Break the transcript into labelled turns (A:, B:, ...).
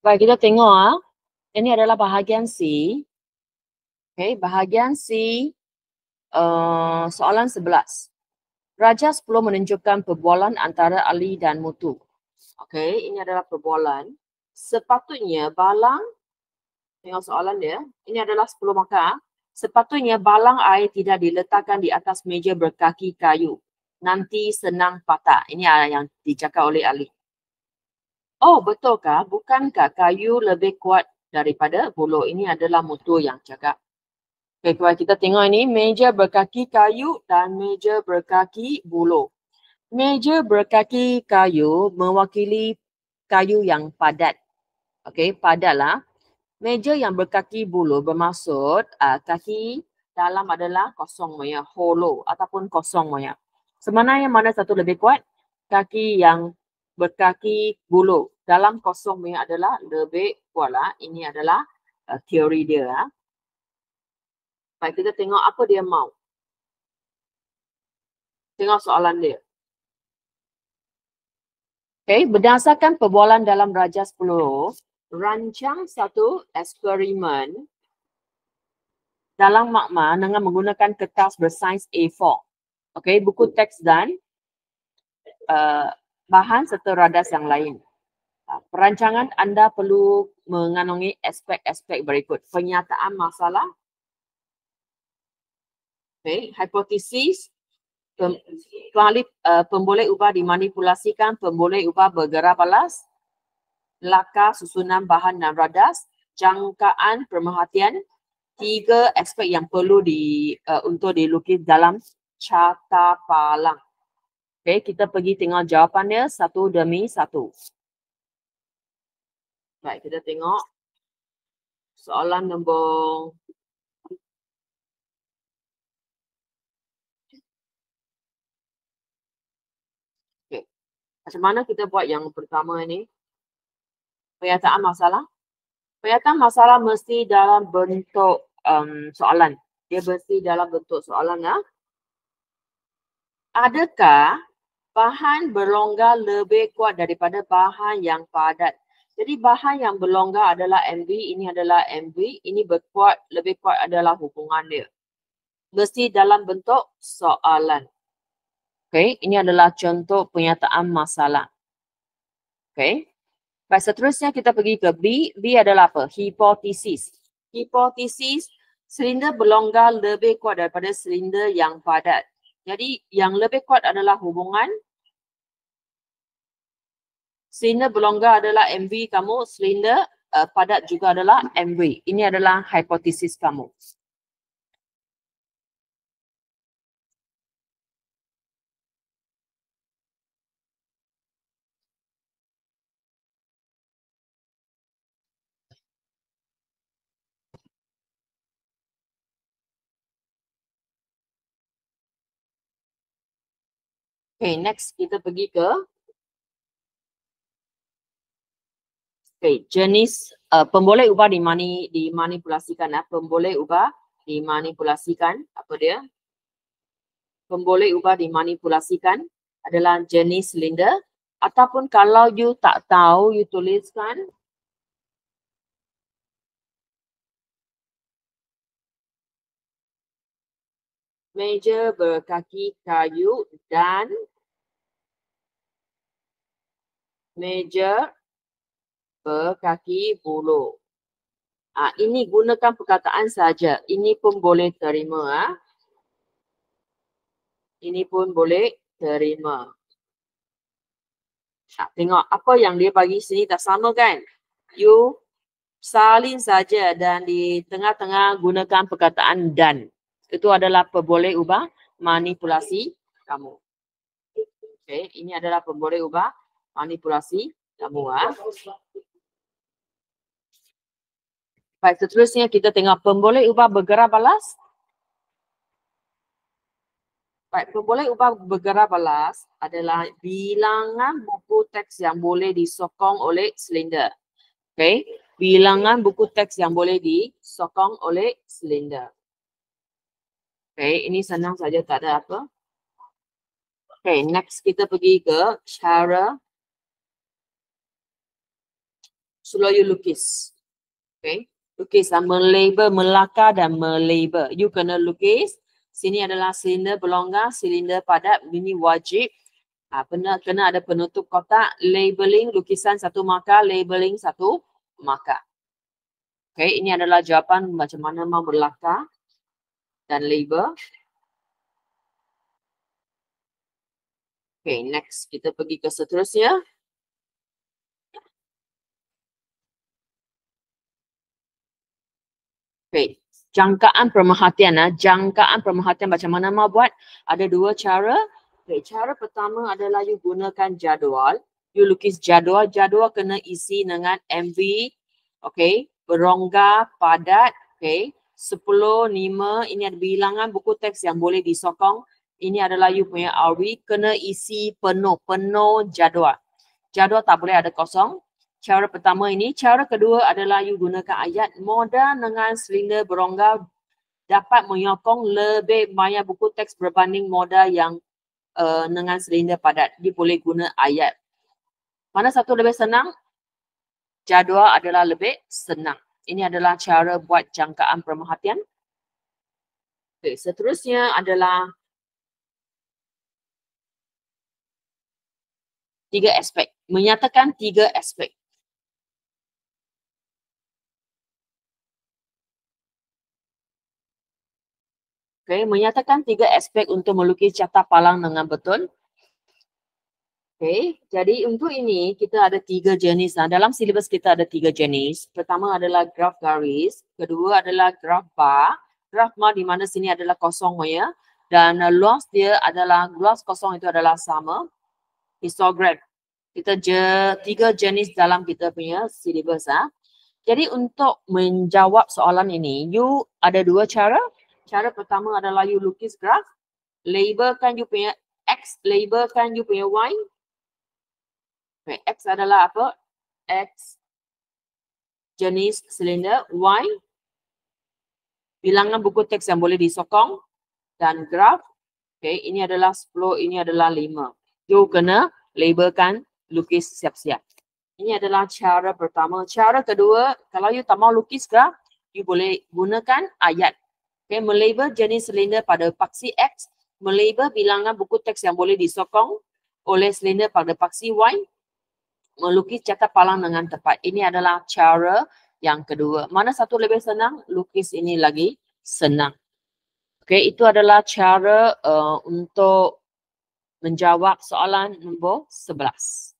A: Baik, kita tengok ini adalah bahagian C. Okay, bahagian C, soalan 11. Raja 10 menunjukkan perbualan antara Ali dan Mutu. Okay, ini adalah perbualan. Sepatutnya balang, tengok soalan dia, ini adalah 10 markah. Sepatutnya balang air tidak diletakkan di atas meja berkaki kayu. Nanti senang patah. Ini yang dicakap oleh Ali. Oh, betulkah? Bukankah kayu lebih kuat daripada buluh? Ini adalah Mutu yang cakap. Okay, kalau kita tengok ini, meja berkaki kayu dan meja berkaki buluh. Meja berkaki kayu mewakili kayu yang padat. Okey, padatlah. Meja yang berkaki buluh bermaksud kaki dalam adalah kosong moya, hollow ataupun kosong moya. Sebenarnya mana satu lebih kuat? Kaki yang berkaki buluh dalam kosong moya adalah lebih kuatlah. Ini adalah teori dia. Baik, kita tengok apa dia mau. Tengok soalan dia. Okay, berdasarkan perbualan dalam Raja 10, rancang satu eksperimen dalam makmal dengan menggunakan kertas bersaiz A4. Okay, buku teks dan bahan serta radas yang lain. Perancangan anda perlu mengandungi aspek-aspek berikut. Penyataan masalah, okay, hipotesis, pemboleh ubah dimanipulasikan, pemboleh ubah bergerak balas, lakar susunan bahan dan radas, jangkaan pemerhatian, 3 aspek yang perlu untuk dilukis dalam carta palang. Okay, kita pergi tengok jawapannya satu demi satu. Baik, kita tengok soalan nombor okay. Macam mana kita buat yang pertama ini? Penyataan masalah. Penyataan masalah mesti dalam bentuk soalan. Dia mesti dalam bentuk soalan ya. Adakah bahan berlonggar lebih kuat daripada bahan yang padat? Jadi bahan yang berlonggar adalah MV, ini adalah MV, ini lebih kuat adalah hubungan dia. Mesti dalam bentuk soalan. Okay, ini adalah contoh penyataan masalah. Okay. Baik, seterusnya kita pergi ke B. B adalah apa? Hipotesis. Hipotesis, silinder berlonggar lebih kuat daripada silinder yang padat. Jadi yang lebih kuat adalah hubungan. Silinder berlonggar adalah MV kamu, silinder padat juga adalah MV. Ini adalah hipotesis kamu. Okay, next kita pergi ke jenis pemboleh ubah dimanipulasikan. Pemboleh ubah dimanipulasikan. Apa dia? Pemboleh ubah dimanipulasikan adalah jenis silinder. Ataupun kalau you tak tahu, you tuliskan meja berkaki kayu dan meja berkaki buluh. Ini gunakan perkataan saja. Ini pun boleh terima. Ini pun boleh terima. Tengok apa yang dia bagi sini tak sama kan? You salin saja dan di tengah-tengah gunakan perkataan dan. Itu adalah pemboleh ubah manipulasi kamu. Okay, ini adalah pemboleh ubah manipulasi kamu. Baik, seterusnya kita tengok pemboleh ubah bergerak balas. Baik, pemboleh ubah bergerak balas adalah bilangan buku teks yang boleh disokong oleh silinder. Okay, bilangan buku teks yang boleh disokong oleh silinder. Okay, ini senang saja, tak ada apa. Okay, next kita pergi ke cara Sebelum you lukis. Okay. Lukis lah, melabel, melakar dan melabel. You kena lukis. Sini adalah silinder berlonggar, silinder padat. Ini wajib. Kena ada penutup kotak, labeling, lukisan satu markah, labeling satu markah. Okay, ini adalah jawapan macam mana mau berlakar dan label. Okay, next kita pergi ke seterusnya. Okay, jangkaan pemerhatian. Jangkaan pemerhatian macam mana mau buat? Ada dua cara. Okay, cara pertama adalah you gunakan jadual. You lukis jadual. Jadual kena isi dengan MV. Okay, berongga, padat. Okay, 10, 5. Ini ada bilangan buku teks yang boleh disokong. Ini adalah you punya awi. Kena isi penuh jadual. Jadual tak boleh ada kosong. Cara pertama ini. Cara kedua adalah you gunakan ayat. Modal dengan silinder berongga dapat menyokong lebih banyak buku teks berbanding modal yang dengan silinder padat. Dia boleh guna ayat. Mana satu lebih senang? Jadual adalah lebih senang. Ini adalah cara buat jangkaan pemerhatian. Okay, seterusnya adalah 3 aspek. Menyatakan 3 aspek. Okay, menyatakan 3 aspek untuk melukis carta palang dengan betul. Okay, jadi untuk ini kita ada 3 jenis. Dalam silibus kita ada 3 jenis. Pertama adalah graf garis. Kedua adalah graf bar. Graf bar di mana sini adalah kosong ya. Dan luas dia adalah, luas kosong itu adalah sama. Histograph. Kita 3 jenis dalam kita punya silibus. Jadi untuk menjawab soalan ini, you ada 2 cara. Cara pertama adalah you lukis graf, labelkan you punya X, labelkan you punya Y. Okay, X adalah apa? X jenis silinder, Y bilangan buku teks yang boleh disokong dan graf. Okay, ini adalah 10, ini adalah 5. You kena labelkan, lukis siap-siap. Ini adalah cara pertama. Cara kedua, kalau you tak mau lukis graf, you boleh gunakan ayat. Okay, melabel jenis silinder pada paksi X, melabel bilangan buku teks yang boleh disokong oleh silinder pada paksi Y, melukis carta palang dengan tepat. Ini adalah cara yang kedua. Mana satu lebih senang? Lukis ini lagi senang. Okay, itu adalah cara untuk menjawab soalan nombor 11.